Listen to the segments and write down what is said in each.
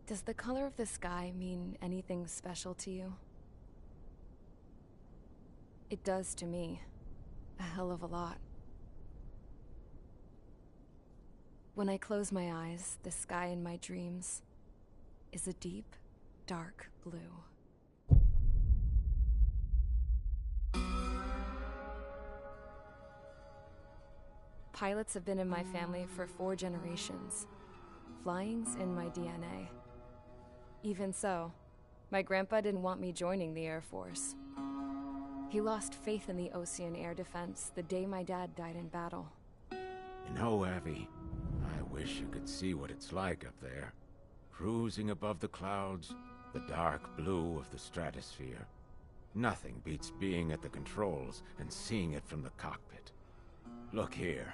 Does the color of the sky mean anything special to you? It does to me. A hell of a lot. When I close my eyes, the sky in my dreams is a deep, dark blue. Pilots have been in my family for 4 generations. Flying's in my DNA. Even so, my grandpa didn't want me joining the Air Force. He lost faith in the Osean air defense the day my dad died in battle. You know, Abby, I wish you could see what it's like up there. Cruising above the clouds, the dark blue of the stratosphere. Nothing beats being at the controls and seeing it from the cockpit. Look here.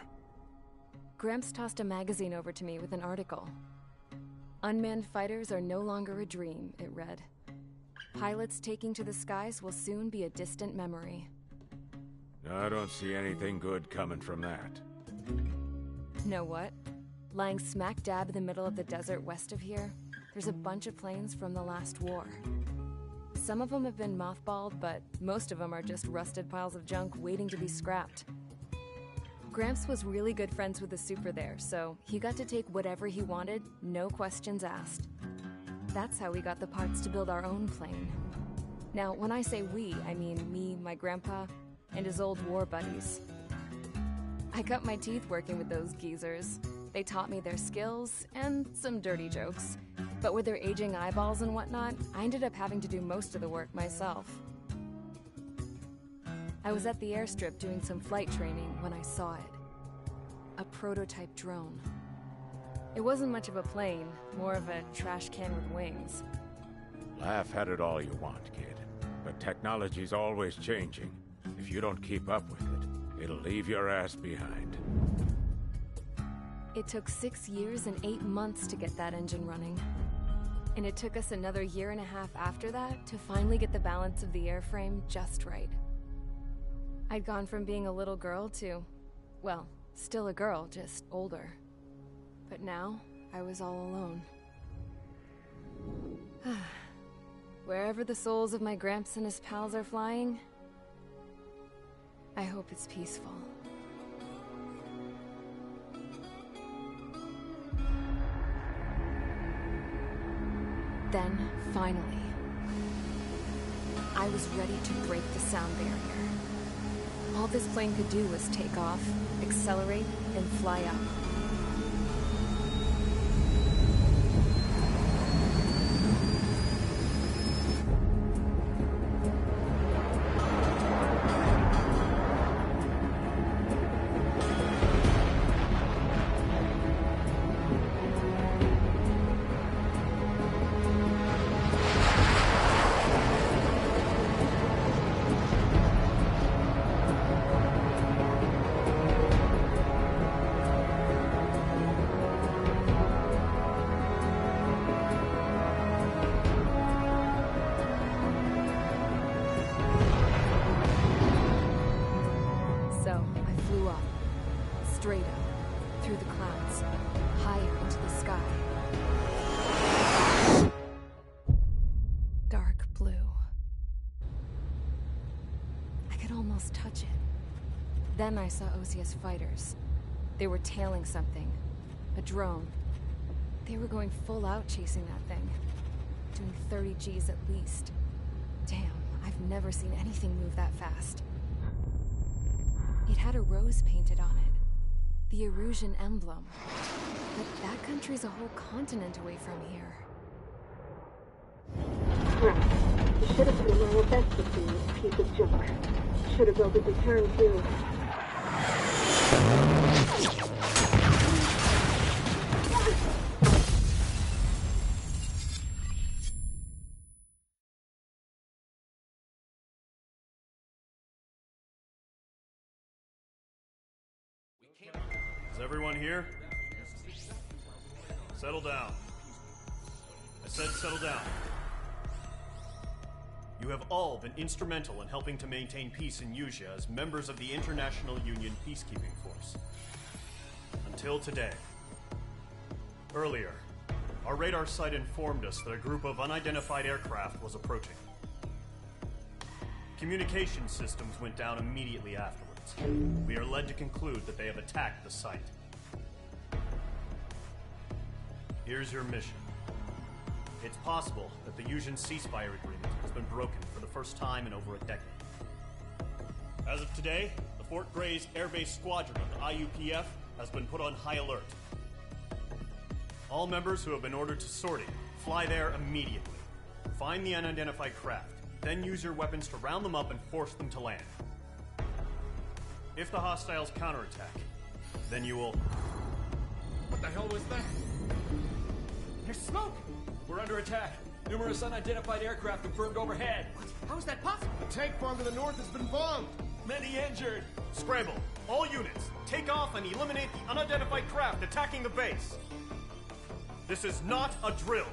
Gramps tossed a magazine over to me with an article. Unmanned fighters are no longer a dream, it read. Pilots taking to the skies will soon be a distant memory. I don't see anything good coming from that. Know what? Lying smack dab in the middle of the desert west of here, there's a bunch of planes from the last war. Some of them have been mothballed, but most of them are just rusted piles of junk waiting to be scrapped. Gramps was really good friends with the super there, so he got to take whatever he wanted, no questions asked. That's how we got the parts to build our own plane. Now, when I say we, I mean me, my grandpa, and his old war buddies. I cut my teeth working with those geezers. They taught me their skills, and some dirty jokes. But with their aging eyeballs and whatnot, I ended up having to do most of the work myself. I was at the airstrip doing some flight training when I saw it. A prototype drone. It wasn't much of a plane, more of a trash can with wings. Laugh at it all you want, kid. But technology's always changing. If you don't keep up with it, it'll leave your ass behind. It took 6 years and 8 months to get that engine running. And it took us another 1.5 years after that to finally get the balance of the airframe just right. I'd gone from being a little girl to, well, still a girl, just older. But now, I was all alone. Wherever the souls of my Gramps and his pals are flying, I hope it's peaceful. Then, finally, I was ready to break the sound barrier. All this plane could do was take off, accelerate, and fly up. Straight up, through the clouds, higher into the sky. Dark blue. I could almost touch it. Then I saw Osea's fighters. They were tailing something. A drone. They were going full out chasing that thing. Doing 30 Gs at least. Damn, I've never seen anything move that fast. It had a rose painted on it. The Erusian emblem. But that country's a whole continent away from here. Right. You should have been doing your best to see this piece of junk. Should have built a return too. Is everyone here? Settle down. I said settle down. You have all been instrumental in helping to maintain peace in Usea as members of the International Union Peacekeeping Force. Until today. Earlier, Our radar site informed us that a group of unidentified aircraft was approaching. Communication systems went down immediately afterwards. We are led to conclude that they have attacked the site. Here's your mission. It's possible that the Yuuzhan ceasefire agreement has been broken for the first time in over a decade. As of today, the Fort Grays Air Base Squadron of the IUPF has been put on high alert. All members who have been ordered to sortie, fly there immediately. Find the unidentified craft, then use your weapons to round them up and force them to land. If the hostiles counterattack, then you will... What the hell was that? There's smoke! We're under attack. Numerous unidentified aircraft confirmed overhead. What? How is that possible? The tank farm to the north has been bombed! Many injured! Scramble! All units, take off and eliminate the unidentified craft attacking the base! This is not a drill!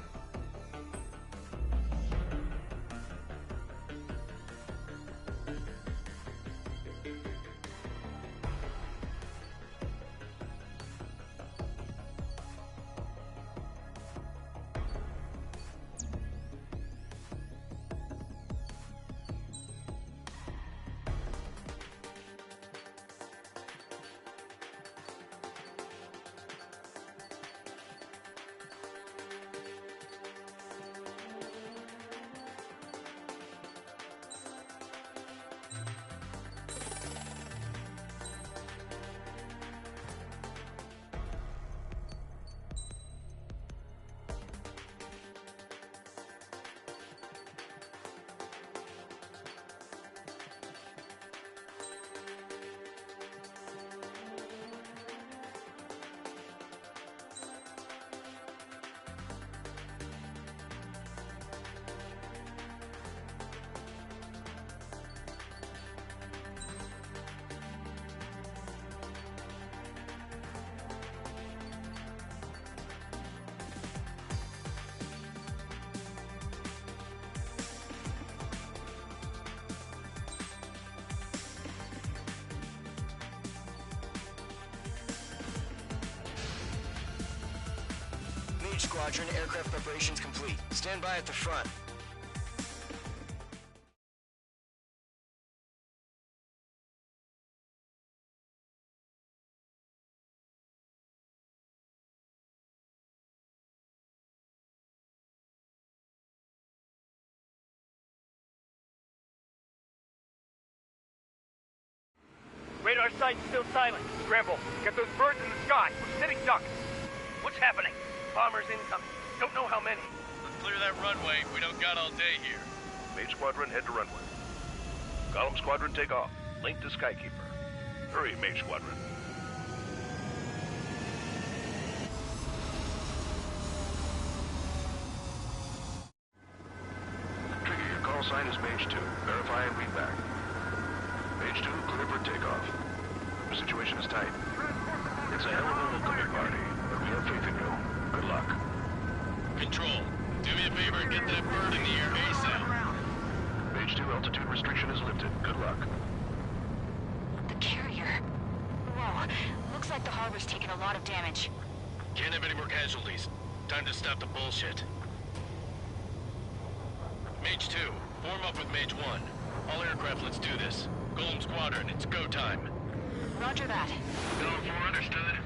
Squadron, aircraft preparations complete. Stand by at the front. Radar site's still silent. Scramble. Get those birds in the sky. We're sitting ducks. What's happening? Bombers incoming. Don't know how many. Let's clear that runway. We don't got all day here. Mage Squadron, head to runway. Column Squadron, take off. Link to Skykeeper. Hurry, Mage Squadron. Trigger, your call sign is Mage 2. Verify and read back. Mage 2, clear for takeoff. The situation is tight. It's a hell of a welcoming party, but we have faith in you. Good luck. Control, do me a favor and get that bird in the air ASAP. Mage 2, altitude restriction is lifted. Good luck. The carrier. Whoa. Looks like the harbor's taken a lot of damage. Can't have any more casualties. Time to stop the bullshit. Mage 2, form up with Mage 1. All aircraft, let's do this. Golem Squadron, it's go time. Roger that. Go for understood.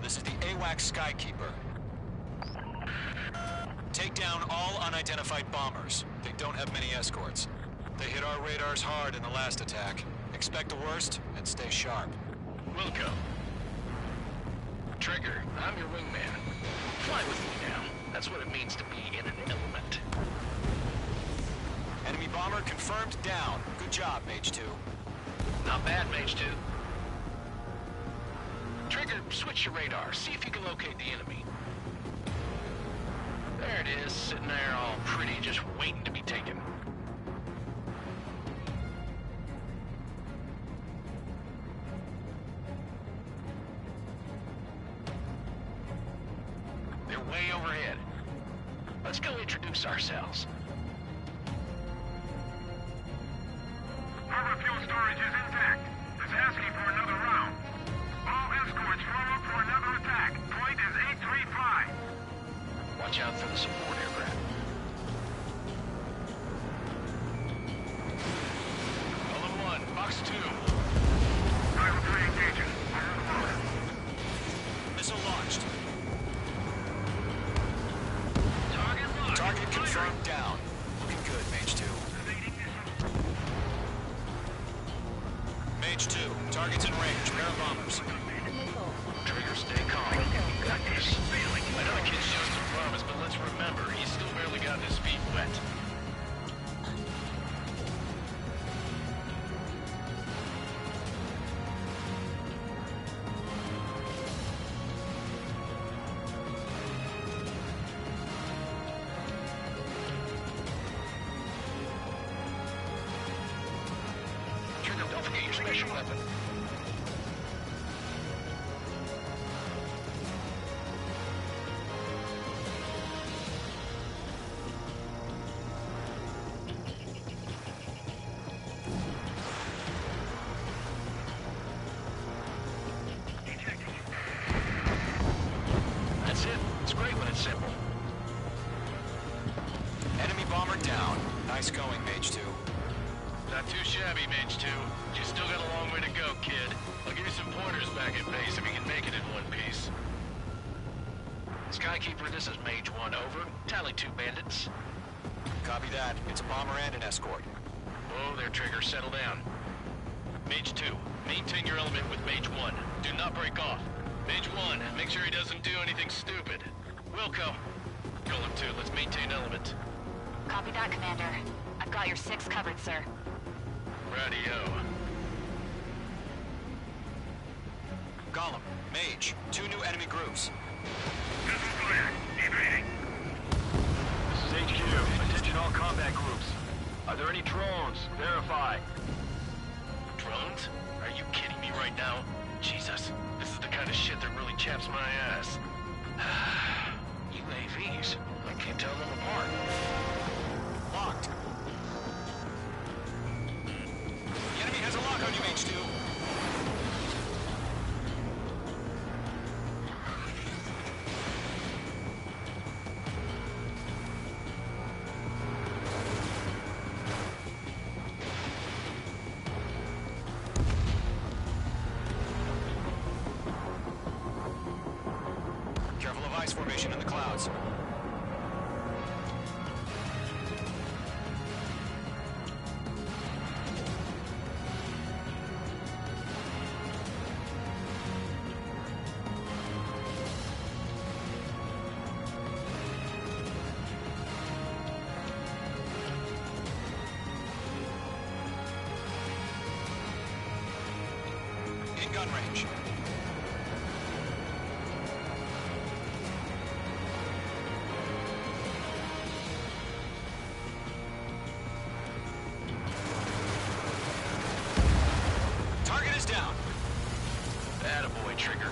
This is the AWAC Skykeeper. Take down all unidentified bombers. They don't have many escorts. They hit our radars hard in the last attack. Expect the worst and stay sharp. Wilco. Trigger, I'm your wingman. Fly with me now. That's what it means to be in an element. Enemy bomber confirmed down. Good job, Mage 2. Not bad, Mage 2. Trigger, switch your radar. See if you can locate the enemy. There it is, sitting there all pretty, just waiting to be taken. They're way overhead. Let's go introduce ourselves. Harbor fuel storage is intact. It's asking for another round. All escorts form up for another attack. Point is Watch out for the support aircraft. Golem 1, Fox 2. Rival 3 engaging. Missile launched. Target locked. Target confirmed down. Looking good, Mage 2. Mage 2, target's in range. Pair of bombers. Trigger, stay calm. Got this. I know the kid showed some promise, but let's remember, he's still barely got his feet wet. Trigger, don't forget your special weapon. That's it. It's great when it's simple. Enemy bomber down. Nice going, Mage 2. Not too shabby, Mage 2. You still got a long way to go, kid. I'll give you some pointers back at base if you can make it in one piece. Skykeeper, this is Mage 1, over. Tally 2 bandits. Copy that. It's a bomber and an escort. Whoa there, Trigger. Settle down. Mage 2, maintain your element with Mage 1. Do not break off. Mage 1, make sure he doesn't do anything stupid. Wilco. Golem 2, let's maintain element. Copy that, Commander. I've got your 6 covered, sir. Radio. Golem, Mage, 2 new enemy groups. This is clear. Evading. This is HQ. Attention all combat groups. Are there any drones? Verify. Drones? Are you kidding me right now? Jesus, this is the kind of shit that really chaps my ass. UAVs? I can't tell them apart. Locked. The enemy has a lock on you, Mage 2. Careful of ice formation in the clouds. In gun range. Target is down. Attaboy, Trigger.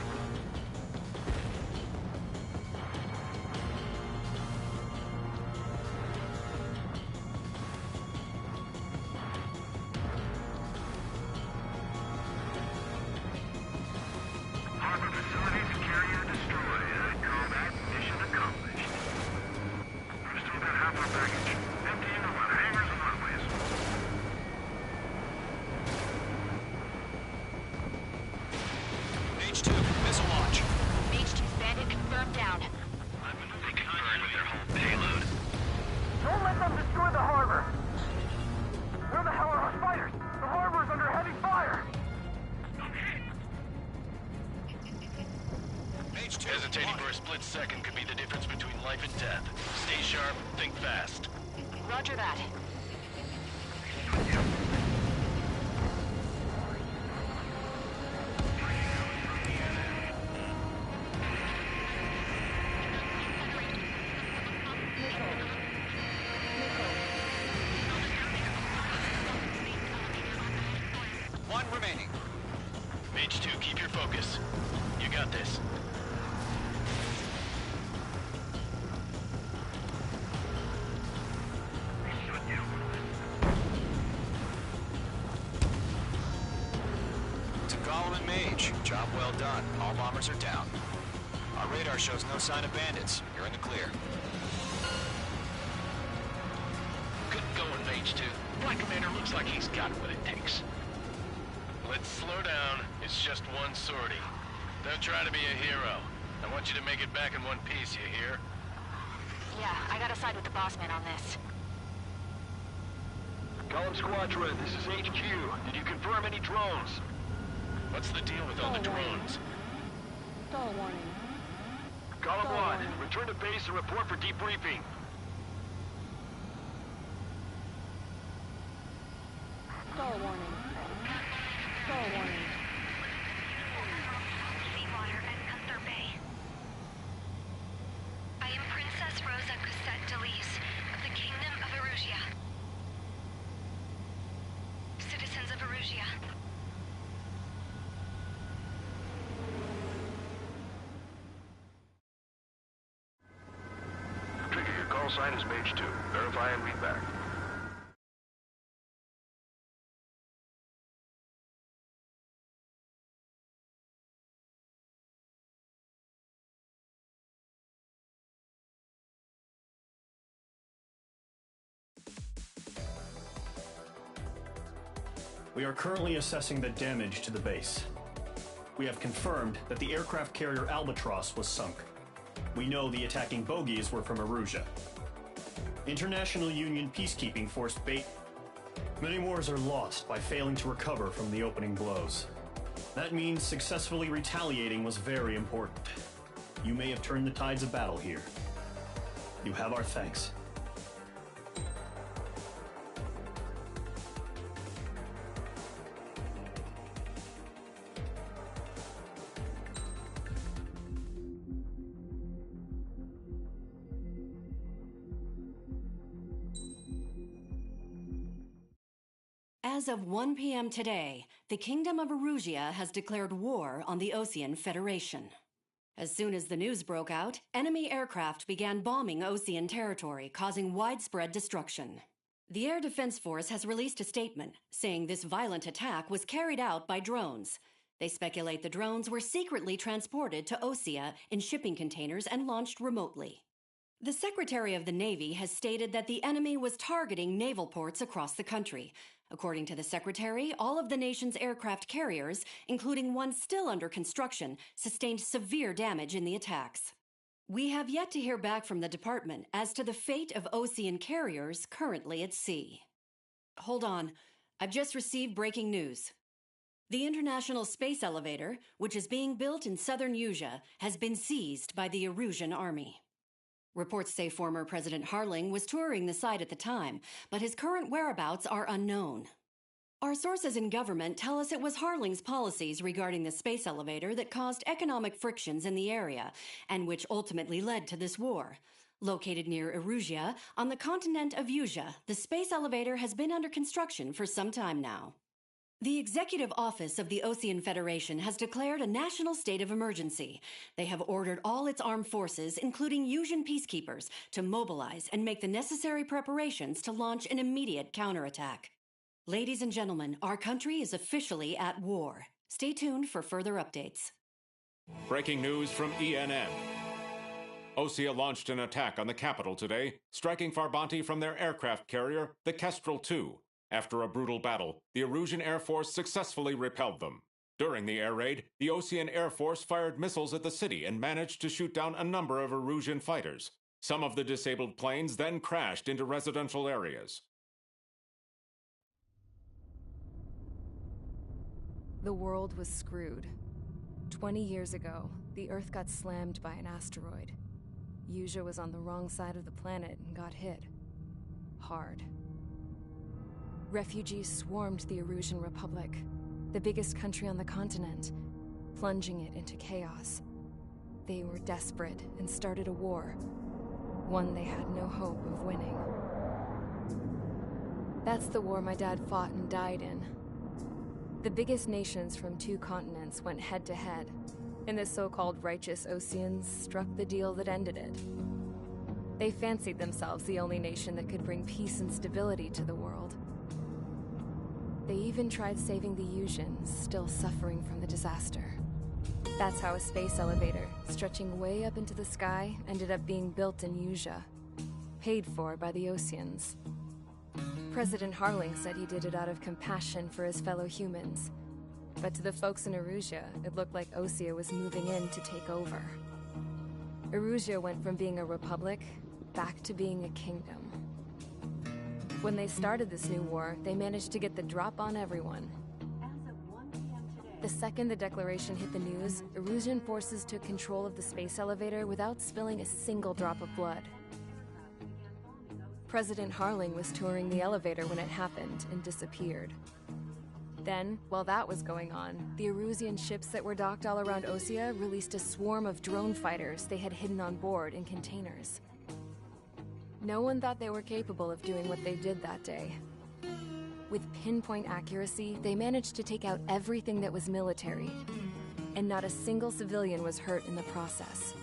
Harbor facilities carrier destroyed. Combat mission accomplished. We're still about half our baggage. Emptying them on hangars and runways. Mage 2, missile launch. Mage 2's bandit confirmed down. They confirmed with their whole payload. Don't let them destroy the harbor! Where the hell are our fighters? The harbor's under heavy fire! Mage 2, Hesitating launch. for a split second could be the difference between life and death. Stay sharp, think fast. Roger that. One remaining. Mage 2, keep your focus. You got this. To Golem and Mage, job well done. All bombers are down. Our radar shows no sign of bandits. You're in the clear. Good going, Mage 2. Black Commander looks like he's got what it takes. Let's slow down. It's just one sortie. Don't try to be a hero. I want you to make it back in one piece, you hear? Yeah, I gotta side with the boss man on this. Column Squadron, this is HQ. Did you confirm any drones? What's the deal with all the drones? Stall warning. Column 1, return to base and report for debriefing. Stall warning. Stall warning. Seawater and Gunther Bay. I am Princess Rosa Cosette Delise of the Kingdom of Erusia. Citizens of Erusia. Trigger, your call sign is Mage 2. Verify and read back. We are currently assessing the damage to the base. We have confirmed that the aircraft carrier Albatross was sunk. We know the attacking bogies were from Erusia. International Union peacekeeping force bait. Many wars are lost by failing to recover from the opening blows. That means successfully retaliating was very important. You may have turned the tides of battle here. You have our thanks. As of 1 p.m. today, the Kingdom of Erusia has declared war on the Osean Federation. As soon as the news broke out, enemy aircraft began bombing Osean territory, causing widespread destruction. The Air Defense Force has released a statement saying this violent attack was carried out by drones. They speculate the drones were secretly transported to Osea in shipping containers and launched remotely. The Secretary of the Navy has stated that the enemy was targeting naval ports across the country. According to the Secretary, all of the nation's aircraft carriers, including one still under construction, sustained severe damage in the attacks. We have yet to hear back from the department as to the fate of Osean carriers currently at sea. Hold on. I've just received breaking news. The International Space Elevator, which is being built in southern Usea, has been seized by the Erusian Army. Reports say former President Harling was touring the site at the time, but his current whereabouts are unknown. Our sources in government tell us it was Harling's policies regarding the space elevator that caused economic frictions in the area, and which ultimately led to this war. Located near Erusia, on the continent of Usea, the space elevator has been under construction for some time now. The Executive Office of the Osean Federation has declared a national state of emergency. They have ordered all its armed forces, including Usian peacekeepers, to mobilize and make the necessary preparations to launch an immediate counterattack. Ladies and gentlemen, our country is officially at war. Stay tuned for further updates. Breaking news from ENN. Osea launched an attack on the capital today, striking Farbanti from their aircraft carrier, the Kestrel II. After a brutal battle, the Erusian Air Force successfully repelled them. During the air raid, the Osean Air Force fired missiles at the city and managed to shoot down a number of Erusian fighters. Some of the disabled planes then crashed into residential areas. The world was screwed. 20 years ago, the Earth got slammed by an asteroid. Usea was on the wrong side of the planet and got hit. Hard. Refugees swarmed the Erusian Republic, the biggest country on the continent, plunging it into chaos. They were desperate and started a war, one they had no hope of winning. That's the war my dad fought and died in. The biggest nations from 2 continents went head-to-head, and the so-called righteous Oseans struck the deal that ended it. They fancied themselves the only nation that could bring peace and stability to the world. They even tried saving the Usians, still suffering from the disaster. That's how a space elevator, stretching way up into the sky, ended up being built in Usea, paid for by the Oseans. President Harling said he did it out of compassion for his fellow humans. But to the folks in Erusea, it looked like Osea was moving in to take over. Erusea went from being a republic back to being a kingdom. When they started this new war, they managed to get the drop on everyone. The second the declaration hit the news, Erusian forces took control of the space elevator without spilling a single drop of blood. President Harling was touring the elevator when it happened and disappeared. Then, while that was going on, the Erusian ships that were docked all around Osea released a swarm of drone fighters they had hidden on board in containers. No one thought they were capable of doing what they did that day. With pinpoint accuracy, they managed to take out everything that was military, and not a single civilian was hurt in the process.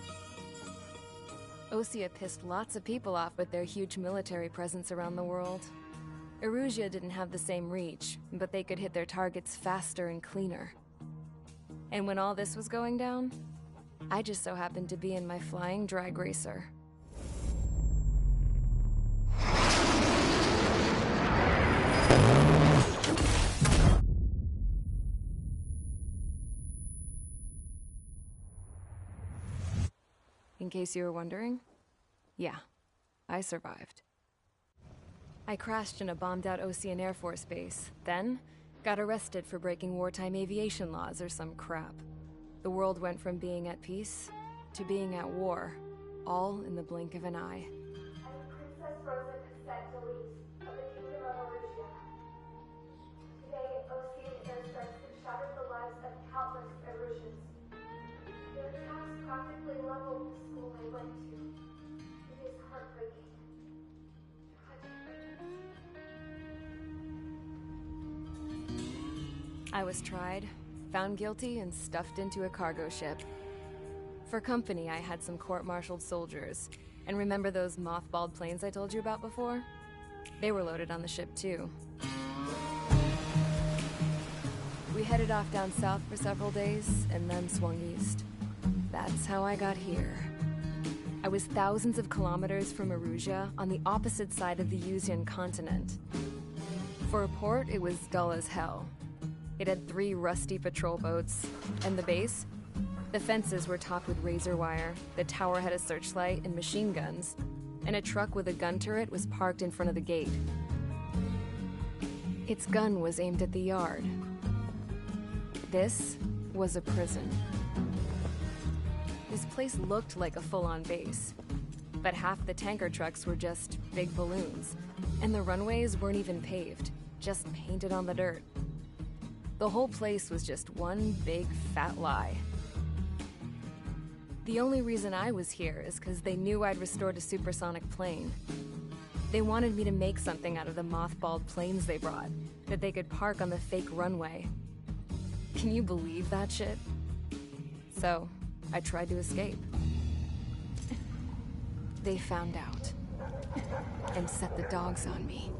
Osea pissed lots of people off with their huge military presence around the world. Erusea didn't have the same reach, but they could hit their targets faster and cleaner. And when all this was going down, I just so happened to be in my flying drag racer. In case you were wondering, yeah, I survived. I crashed in a bombed-out Osean Air Force base, then got arrested for breaking wartime aviation laws or some crap. The world went from being at peace to being at war, all in the blink of an eye. Princess Rosa Cassette of the Kingdom of Erusea. Today, Osean airstrikes have shattered the lives of countless Erusians. Their attacks practically leveled the school they went to. It is heartbreaking. I was tried, found guilty, and stuffed into a cargo ship. For company, I had some court-martialed soldiers. And remember those mothballed planes I told you about before? They were loaded on the ship, too. We headed off down south for several days, and then swung east. That's how I got here. I was thousands of kilometers from Erusea, on the opposite side of the Usean continent. For a port, it was dull as hell. It had 3 rusty patrol boats, and the base? The fences were topped with razor wire, the tower had a searchlight and machine guns, and a truck with a gun turret was parked in front of the gate. Its gun was aimed at the yard. This was a prison. This place looked like a full-on base, but half the tanker trucks were just big balloons, and the runways weren't even paved, just painted on the dirt. The whole place was just one big fat lie. The only reason I was here is because they knew I'd restored a supersonic plane. They wanted me to make something out of the mothballed planes they brought, that they could park on the fake runway. Can you believe that shit? So, I tried to escape. They found out, and set the dogs on me.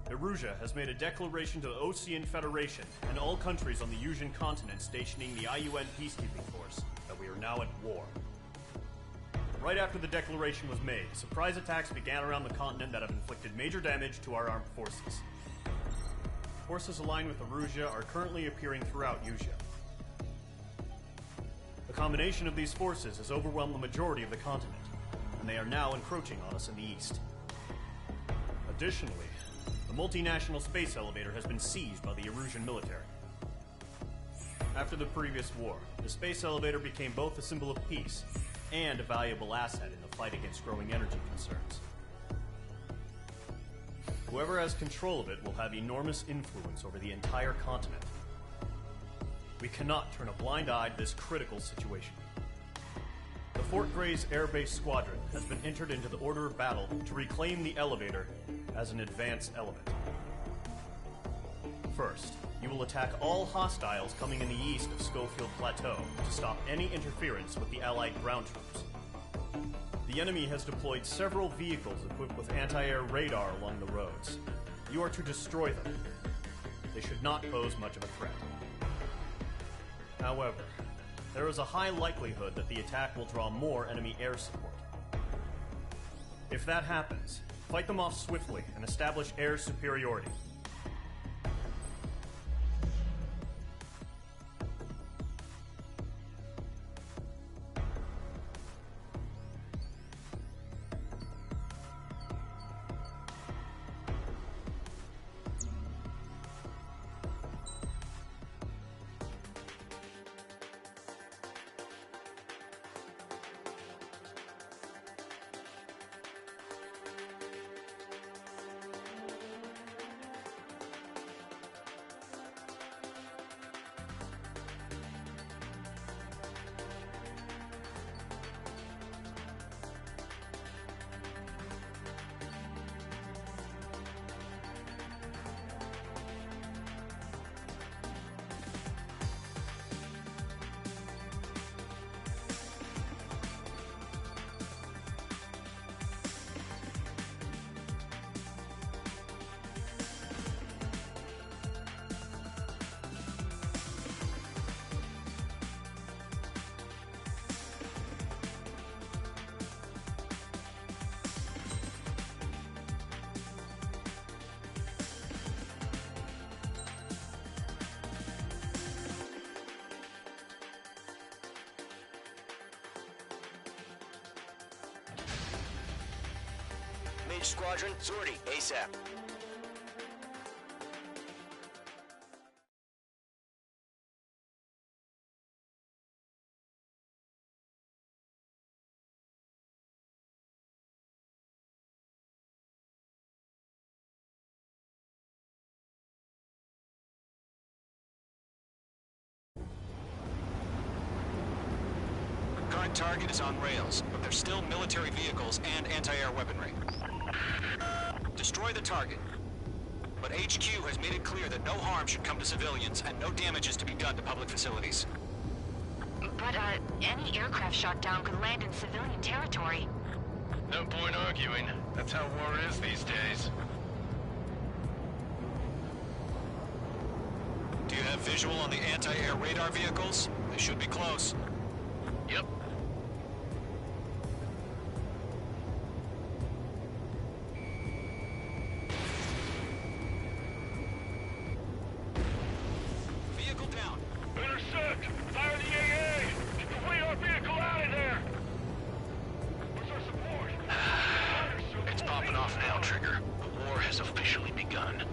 Erusea has made a declaration to the Osean Federation and all countries on the Usean continent stationing the IUN peacekeeping force that we are now at war. Right after the declaration was made, surprise attacks began around the continent that have inflicted major damage to our armed forces. Forces aligned with Erusea are currently appearing throughout Usea. The combination of these forces has overwhelmed the majority of the continent, and they are now encroaching on us in the east. Additionally, the multinational space elevator has been seized by the Erusian military. After the previous war, the space elevator became both a symbol of peace and a valuable asset in the fight against growing energy concerns. Whoever has control of it will have enormous influence over the entire continent. We cannot turn a blind eye to this critical situation. The Fort Gray's Air Base Squadron has been entered into the order of battle to reclaim the elevator as an advance element. First, you will attack all hostiles coming in the east of Schofield Plateau to stop any interference with the Allied ground troops. The enemy has deployed several vehicles equipped with anti-air radar along the roads. You are to destroy them. They should not pose much of a threat. However, there is a high likelihood that the attack will draw more enemy air support. If that happens, fight them off swiftly and establish air superiority. Mage Squadron, sortie, ASAP. Current target is on rails, but there's still military vehicles and anti-air weaponry. Destroy the target. But HQ has made it clear that no harm should come to civilians and no damage is to be done to public facilities. But, any aircraft shot down could land in civilian territory. No point arguing. That's how war is these days. Do you have visual on the anti-air radar vehicles? They should be close. Yep. Vehicle down. Intercept! Fire the AA! Get the radar vehicle out of there! Where's our support? It's popping off now, Trigger. The war has officially begun.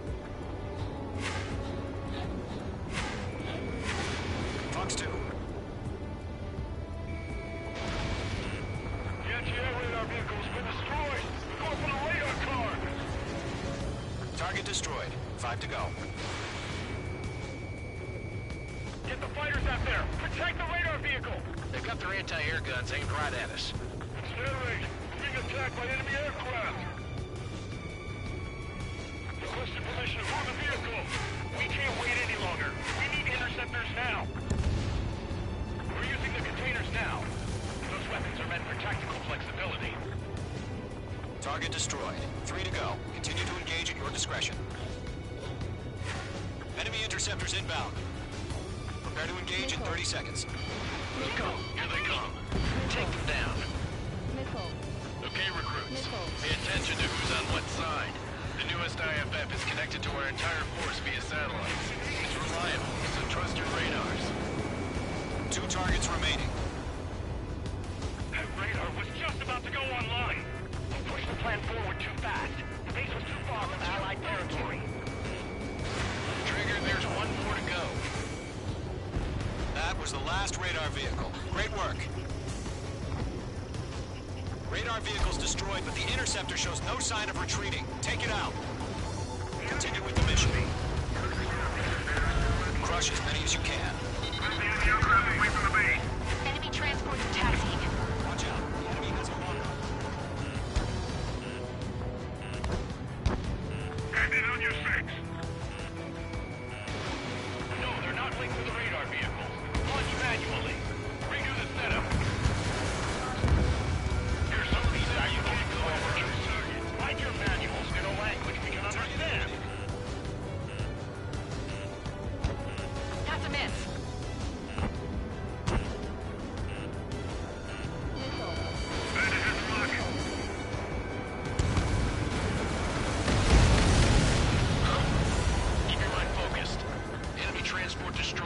Fox 2. The anti-air radar vehicle's been destroyed! We're going for the radar car! Target destroyed. 5 to go. Get the fighters out there! Protect the radar vehicle! They've got their anti-air guns aimed right at us. Air raid! We're being attacked by enemy aircraft! Requested permission to move the vehicle! We can't wait any longer! We need interceptors now! We're using the containers now! Those weapons are meant for tactical flexibility. Target destroyed. 3 to go. Continue to engage at your discretion. Enemy interceptors inbound. Prepare to engage in 30 seconds. Go. Here they come. Take them down. Missile. Okay, recruits. Missile. Pay attention to who's on what side. The newest IFF is connected to our entire force via satellites. It's reliable, so trust your radars. 2 targets remaining. That radar was just about to go online! We pushed the plan forward too fast. The base was too far from Allied territory. Trigger, there's 1 more to go. That was the last radar vehicle. Great work. Radar vehicle's destroyed, but the interceptor shows no sign of retreating. Take it out. Continue with the mission. Crush as many as you can. Enemy transports taxiing. Watch out. The enemy has a loader. Hand it on your 6.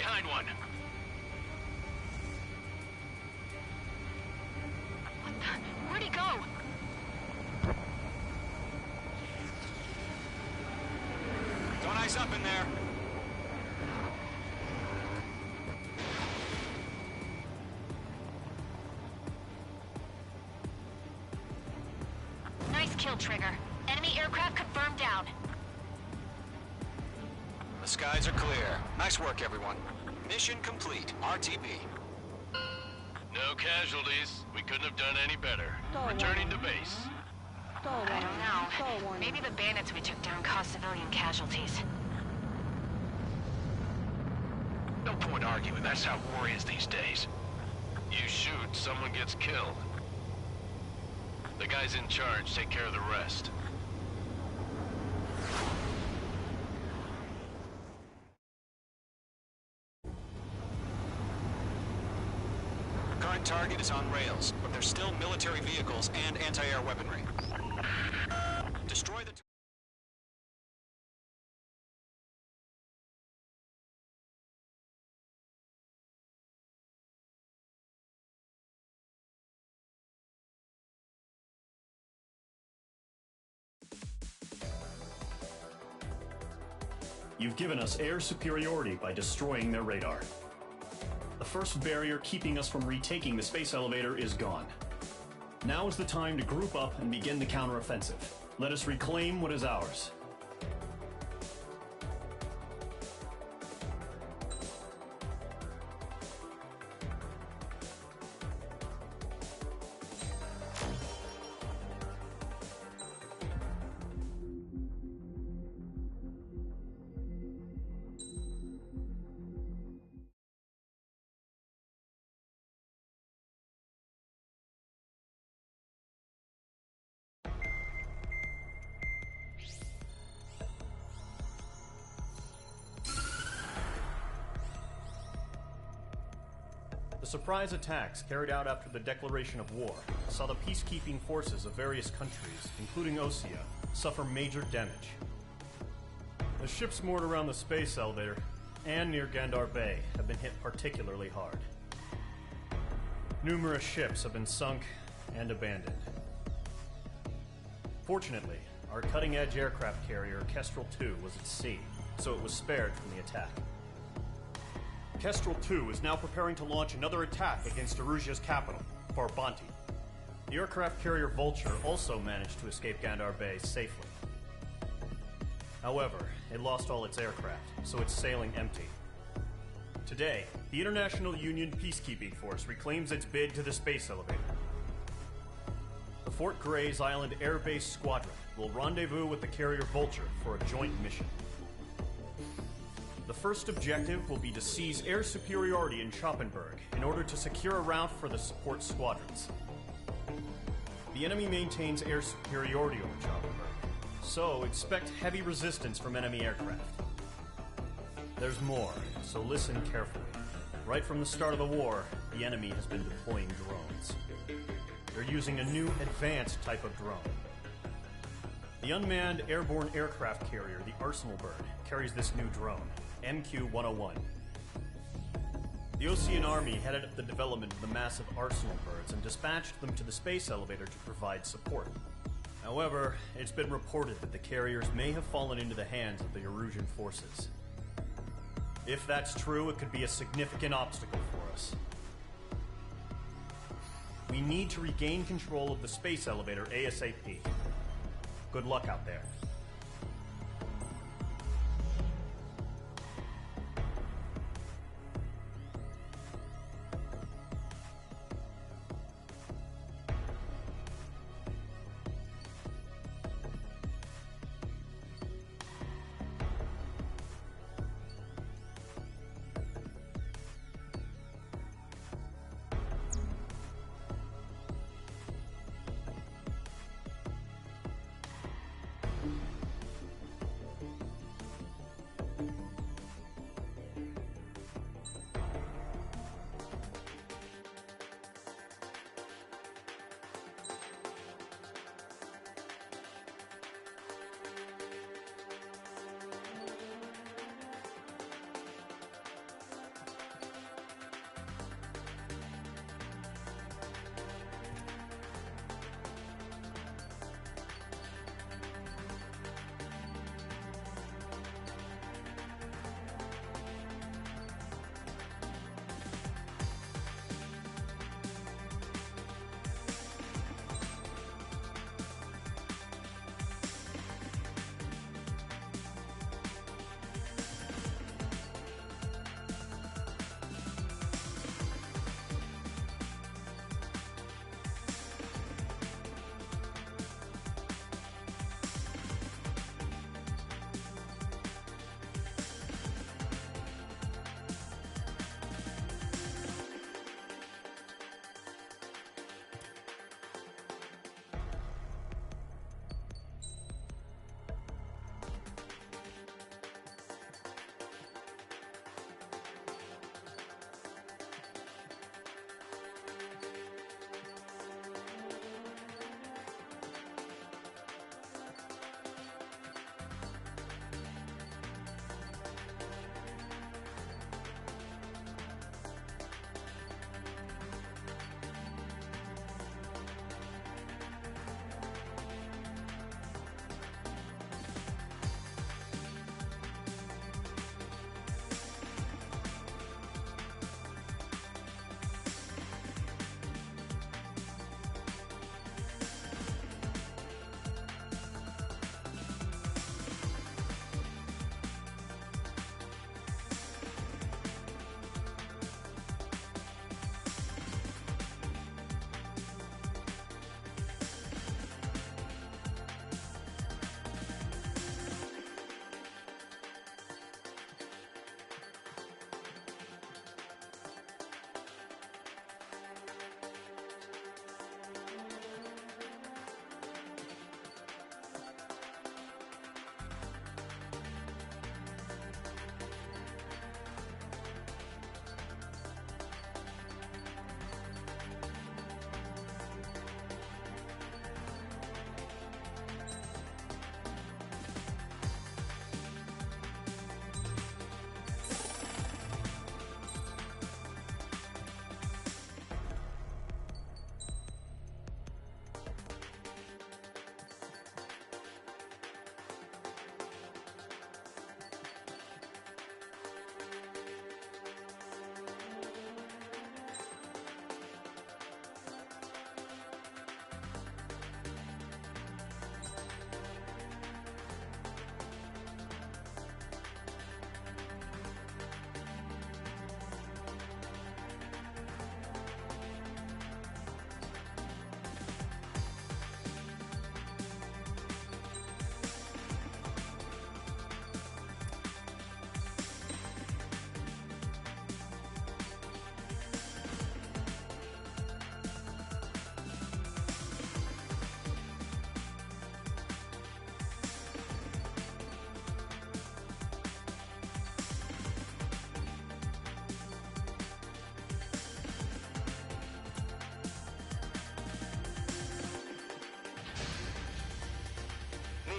Behind one. What the? Where'd he go? Don't ice up in there. Nice kill, Trigger. Enemy aircraft confirmed down. The skies are clear. Nice work, everyone. Mission complete. RTB. No casualties. We couldn't have done any better. Returning to base. I don't know. Maybe the bandits we took down caused civilian casualties. No point arguing. That's how war is these days. You shoot, someone gets killed. The guys in charge take care of the rest. Current target is on rails, but there's still military vehicles and anti-air weaponry. Destroy the... You've given us air superiority by destroying their radar. The first barrier keeping us from retaking the space elevator is gone. Now is the time to group up and begin the counteroffensive. Let us reclaim what is ours. The surprise attacks carried out after the declaration of war saw the peacekeeping forces of various countries, including Osea, suffer major damage. The ships moored around the space elevator and near Gandar Bay have been hit particularly hard. Numerous ships have been sunk and abandoned. Fortunately, our cutting-edge aircraft carrier Kestrel II was at sea, so it was spared from the attack. Kestrel II is now preparing to launch another attack against Erusia's capital, Farbanti. The aircraft carrier Vulture also managed to escape Gandar Bay safely. However, it lost all its aircraft, so it's sailing empty. Today, the International Union Peacekeeping Force reclaims its bid to the space elevator. The Fort Grays Island Air Base Squadron will rendezvous with the carrier Vulture for a joint mission. The first objective will be to seize air superiority in Schoppenberg in order to secure a route for the support squadrons. The enemy maintains air superiority over Schoppenberg, so expect heavy resistance from enemy aircraft. There's more, so listen carefully. Right from the start of the war, the enemy has been deploying drones. They're using a new advanced type of drone. The unmanned airborne aircraft carrier, the Arsenal Bird, carries this new drone, MQ-101. The Osean Army headed up the development of the massive Arsenal Birds and dispatched them to the space elevator to provide support. However, it's been reported that the carriers may have fallen into the hands of the Erusian forces. If that's true, it could be a significant obstacle for us. We need to regain control of the space elevator ASAP. Good luck out there.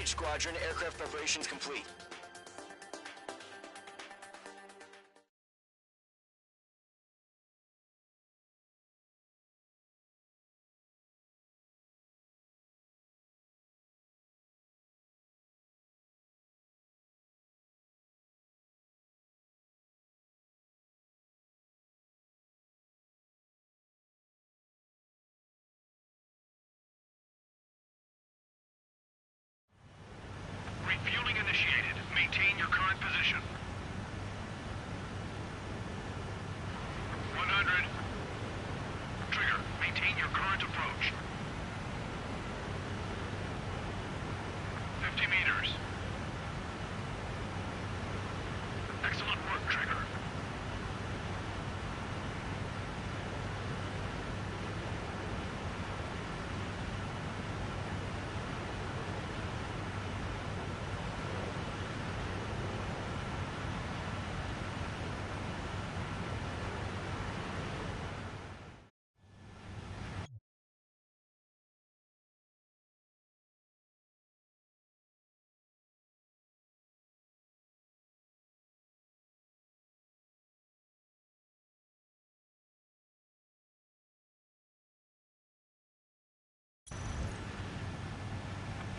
Mage Squadron, aircraft preparations complete. Refueling initiated. Maintain your current position. 100. Trigger, maintain your current approach. 50 meters. Excellent work, Trigger.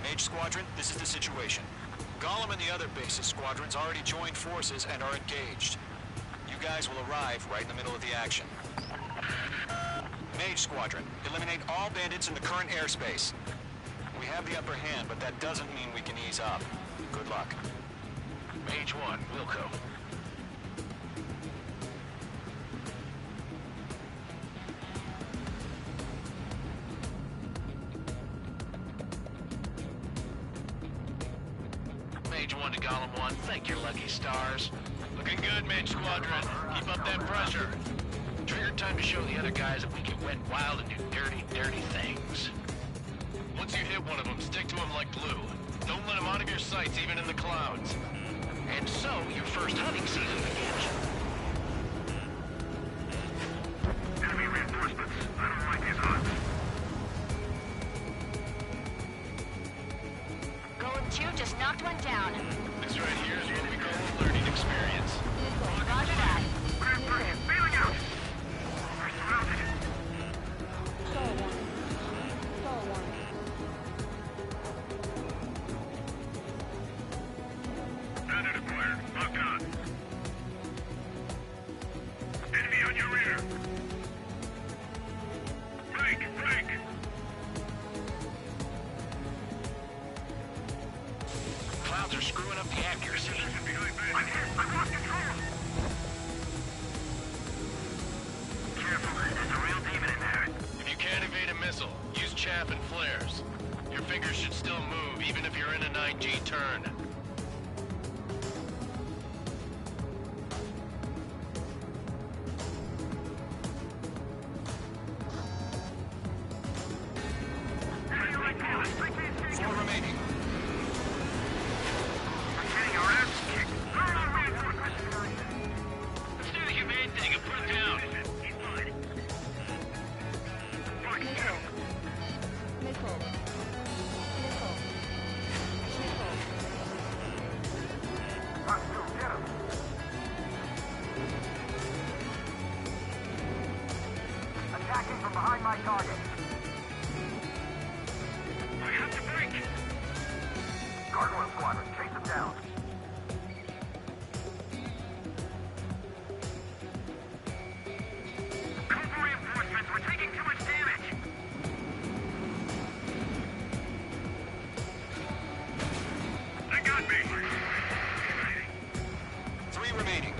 Mage Squadron, this is the situation. Gollum and the other bases squadrons already joined forces and are engaged. You guys will arrive right in the middle of the action. Mage Squadron, eliminate all bandits in the current airspace. We have the upper hand, but that doesn't mean we can ease up. Good luck. Mage 1, Wilco. Mage 1 to Gollum 1, thank your lucky stars. Looking good, Mage Squadron. Keep up that pressure. Trigger time to show the other guys that we can wet wild and do dirty, dirty things. Once you hit one of them, stick to them like glue. Don't let them out of your sights, even in the clouds. And so, your first hunting season begins. Enemy reinforcements. I don't like these odds. Golem 2 just knocked one down. This right here is what we call a learning experience. Roger that. Grand 3, bailing out! We're surrounded. Bandit acquired. Locked on. Enemy on your rear. Break! Break! Clouds are screwing up the accuracy. I'm hit! I've lost control! Careful, there's a real demon in there. If you can't evade a missile, use chaff and flares. Your fingers should still move, even if you're in a 9G turn. Four remaining. We're getting our ass kicked. Throw on reinforcements! Let's do the humane thing and put him down. He's mine. Fucking kill. Missile. Get him. Attacking from behind my target. I have to break. Gargoyle Squadron, chase him down. Call for reinforcements. We're taking too much damage. They got me. 3 remaining.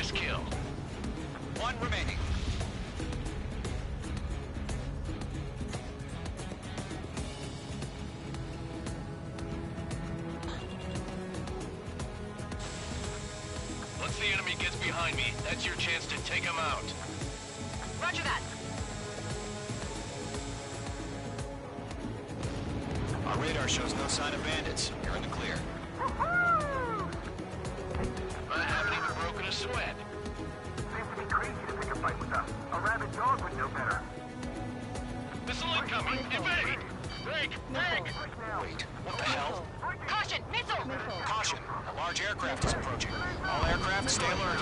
Last kill. One remaining. Once the enemy gets behind me, that's your chance to take him out. Roger that. Our radar shows no sign of bandits. You're in the clear. I haven't even broken a sweat. Seems to be crazy to pick a fight with us. A rabid dog would know better. Missile incoming! Evade! Break! Break! Wait, what the hell? Caution! Missile! Caution! A large aircraft is approaching. All aircraft, stay alert.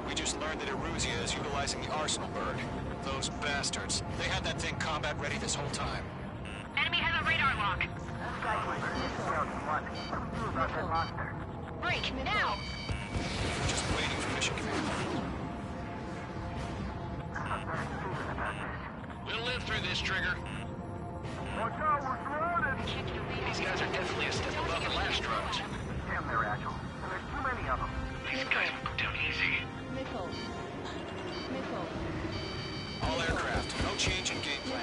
We just learned that Eruzia is utilizing the Arsenal bird. Those bastards. They had that thing combat ready this whole time. Enemy has a radar lock. Break, now! Just waiting for mission command. We'll live through this, Trigger. Watch out, we're surrounded! These guys are definitely a step above the last drones. Damn, they're agile. And there's too many of them. These guys will go down easy. Missile. Missile. All aircraft, no change in game plan.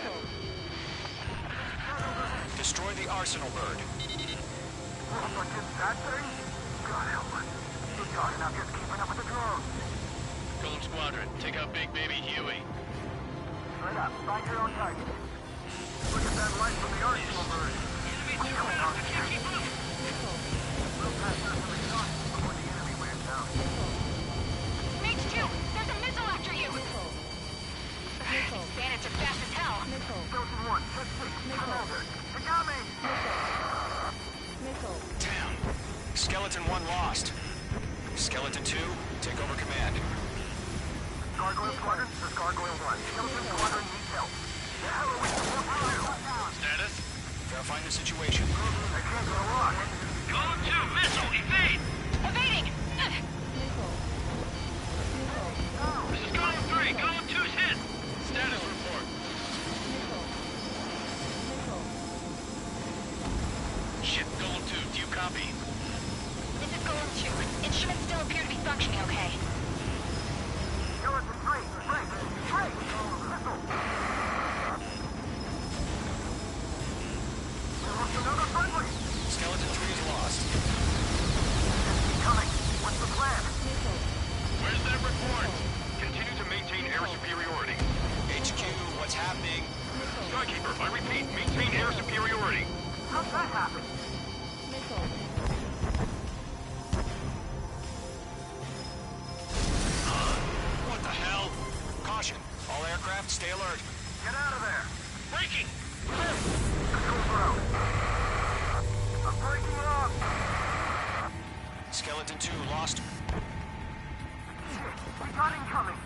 Destroy the Arsenal bird. But just that thing? God help us. It's hard enough just keeping up with the drones. Golem Squadron, take out Big Baby Huey. Straight up, find your own target. Look at that light from the Arsenal bird. We'll pass through some exhaust before the enemy wears down. Mage 2, there's a missile after you! These bandits are fast as hell. Skeleton 1, check 6, come over. They got me! Missile. Damn. Skeleton 1 lost. Skeleton 2, take over command. Gargoyle Squadron, this is Gargoyle 1. Skeleton Squadron needs help. The hell are we supposed to do? Status? Verifying the situation. I can't get a lock. Golem 2, missile, evade! Evading! This is Golem 3, Golem 2's hit! Status report. Shit, Golem 2, do you copy? This is Golem 2. Instruments still appear to be functioning okay. Skeleton 3, break! Break! Missile! We lost another friendly! Skeleton 3 is lost. Coming! What's the plan? Where's that report? Continue to maintain air superiority. HQ, what's happening? Skykeeper, I repeat, maintain air superiority. How'd that happen? What the hell? Caution. All aircraft, stay alert. Get out of there! Breaking! Control ground. I'm breaking up! Skeleton 2 lost. We got incoming!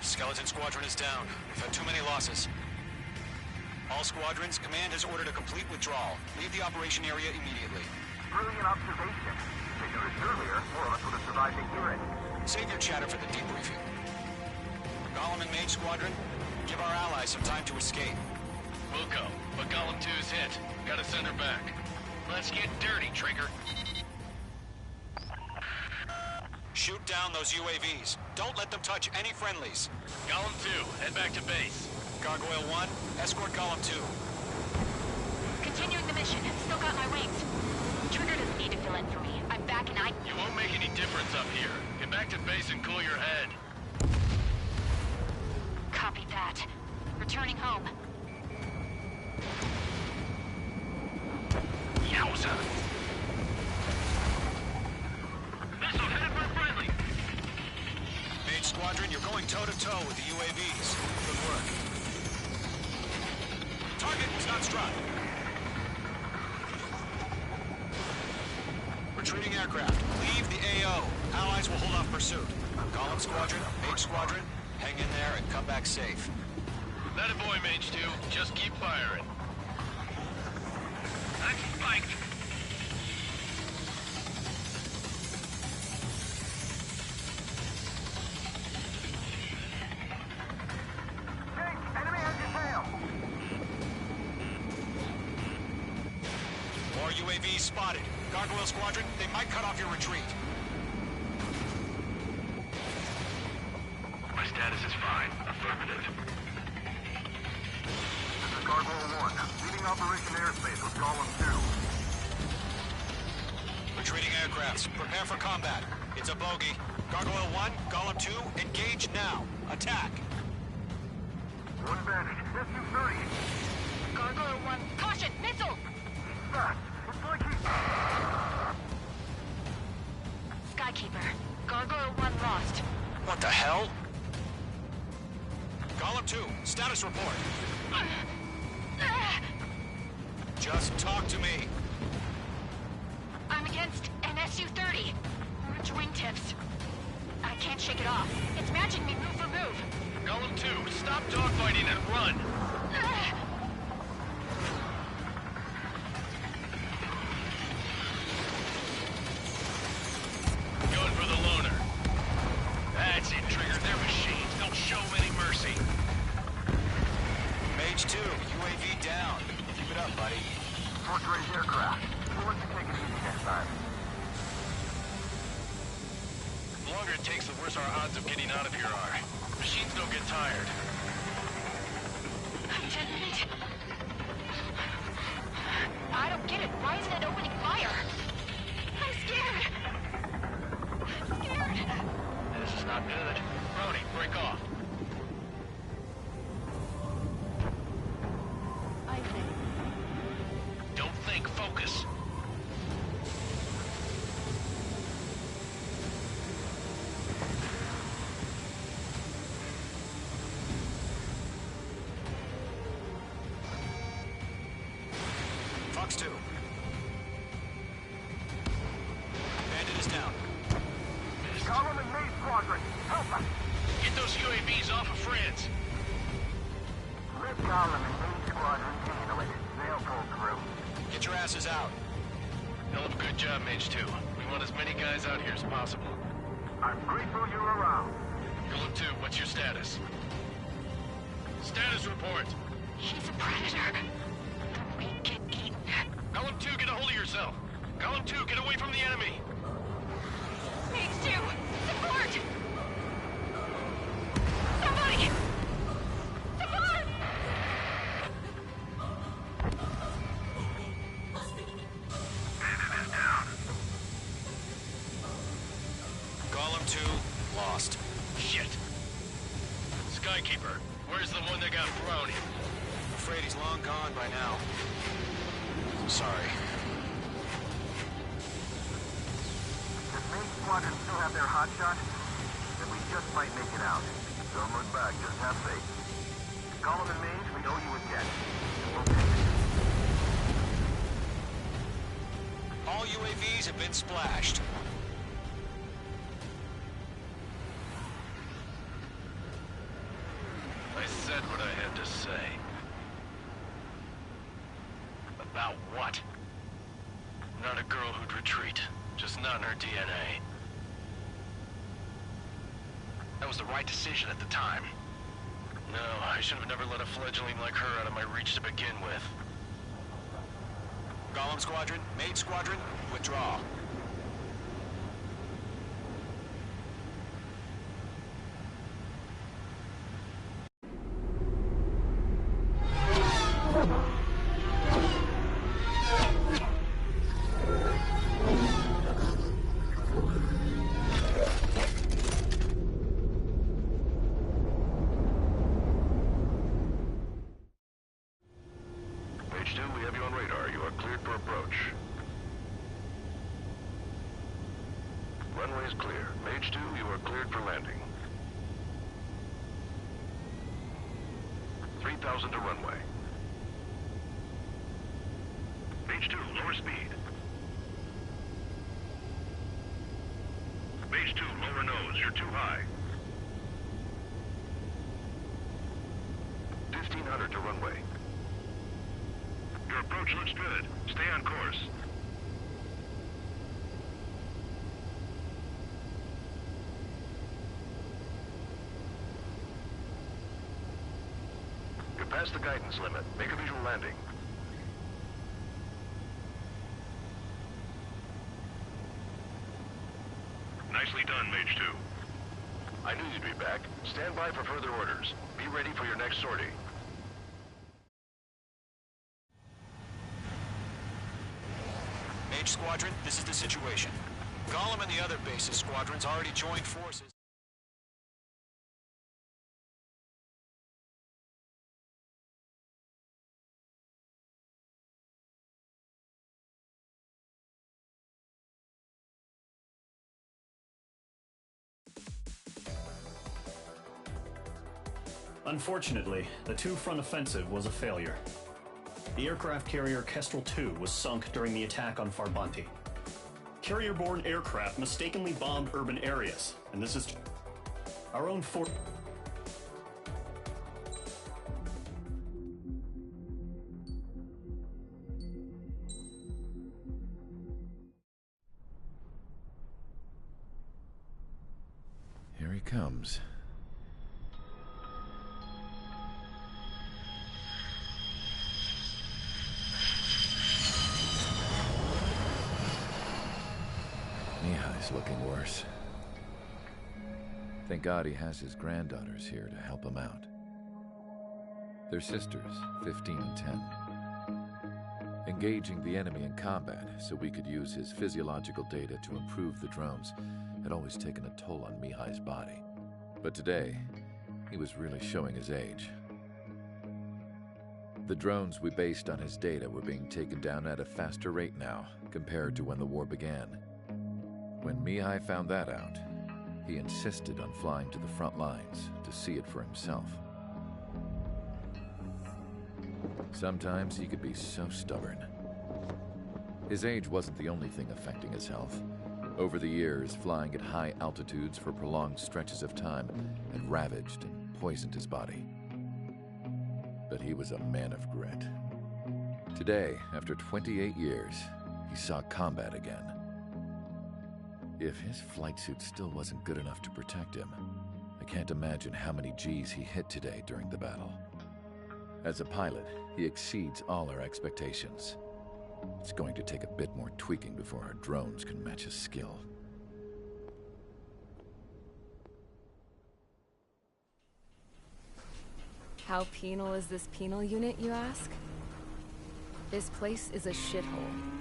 Skeleton Squadron is down. We've had too many losses. All squadrons, command has ordered a complete withdrawal. Leave the operation area immediately. Brilliant observation. 6 hours earlier, more of us would have survived to hear it. Save your chatter for the debriefing. Golem and Mage Squadron, give our allies some time to escape. We'll go, but Golem 2's hit. Gotta send her back. Let's get dirty, Trigger. Shoot down those UAVs. Don't let them touch any friendlies. Golem 2, head back to base. Gargoyle 1, escort Golem 2. Continuing the mission. Still got my wings. Trigger doesn't need to fill in for me. I'm back and You won't make any difference up here. Get back to base and cool your head. Copy that. Returning home. Yowza! Missile headed for friendly! Mage Squadron, you're going toe-to-toe with the UAVs. Good work. Target was not struck. Retreating aircraft. Leave the AO. Allies will hold off pursuit. Golem Squadron, Mage Squadron, hang in there and come back safe. That a boy, Mage 2. Just keep firing. I'm spiked. Enemy has your tail! More UAVs spotted. Gargoyle Squadron, they might cut off your retreat. My status is fine. Affirmative. This is Gargoyle 1. Leading Operation Airspace with Golem 2. Retreating aircrafts, prepare for combat. It's a bogey. Gargoyle 1, Golem 2, engage now. Attack. One Vantage. SU-30. Gargoyle 1, caution, missile! Fast. It's like he's... Skykeeper, Gargoyle 1 lost. What the hell? Golem 2, status report. Just talk to me. I'm against an Su-30. Orange wingtips. I can't shake it off. It's matching me move for move. Golem 2, stop dogfighting and run! Going for the loner. That's it, Trigger. They're machines. Don't show any mercy. Mage 2, UAV down. Keep it up, buddy. Fourth-grade aircraft. We'll let you take it easy next time. The longer it takes, the worse our odds of getting out of here are. Machines don't get tired. I didn't. I don't get it. Why isn't it opening fire? I'm scared. I'm scared. This is not good. Brody, break off. I think. Don't think, focus. Fox 2. Bandit is down. Golem and Mage Squadron, help us! Get those UAVs off of France. Let Golem and Mage Squadron handle it. They'll pull through. Get your asses out. Hell of a good job, Mage 2. We want as many guys out here as possible. I'm grateful you're around. Golem 2, what's your status? Status report. He's a predator. We get eaten. Golem 2, get a hold of yourself. Golem 2, get away from the enemy. Mage 2, support! Somebody! Support! Bandit is down. Golem 2, lost. Shit. Skykeeper, where's the one that got thrown in? I'm afraid he's long gone by now. Sorry. Does Mage Squadron still have their hotshot? Then we just might make it out. Don't look back, just have faith. Golem and Mage, we owe you a debt. We'll pay it. All UAVs have been splashed. I said what I had to say. About what? Not a girl who'd retreat. Just not in her DNA. That was the right decision at the time. No, I should have never let a fledgling like her out of my reach to begin with. Golem Squadron, Mage Squadron, withdraw. Mage 2, we have you on radar. You are cleared for approach. Runway is clear. Mage 2, you are cleared for landing. 3,000 to runway. Mage 2, lower speed. Mage 2, lower nose. You're too high. 1500 to runway. Your approach looks good. Stay on course. You're past the guidance limit. Make a visual landing. Nicely done, Mage 2. I knew you'd be back. Stand by for further orders. Be ready for your next sortie. Mage Squadron, this is the situation. Golem and the other bases squadrons already joined forces. Unfortunately, the two-front offensive was a failure. The aircraft carrier Kestrel II was sunk during the attack on Farbanti. Carrier-borne aircraft mistakenly bombed urban areas, and this is our own fort. Here he comes. Mihai's looking worse. Thank God he has his granddaughters here to help him out. They're sisters, 15 and 10. Engaging the enemy in combat so we could use his physiological data to improve the drones had always taken a toll on Mihai's body. But today, he was really showing his age. The drones we based on his data were being taken down at a faster rate now compared to when the war began. When Mihai found that out, he insisted on flying to the front lines to see it for himself. Sometimes he could be so stubborn. His age wasn't the only thing affecting his health. Over the years, flying at high altitudes for prolonged stretches of time had ravaged and poisoned his body. But he was a man of grit. Today, after 28 years, he saw combat again. If his flight suit still wasn't good enough to protect him, I can't imagine how many Gs he hit today during the battle. As a pilot, he exceeds all our expectations. It's going to take a bit more tweaking before our drones can match his skill. How penal is this penal unit, you ask? This place is a shithole.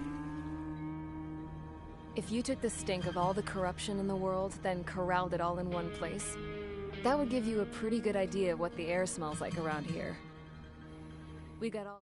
If you took the stink of all the corruption in the world, then corralled it all in one place, that would give you a pretty good idea of what the air smells like around here. We got all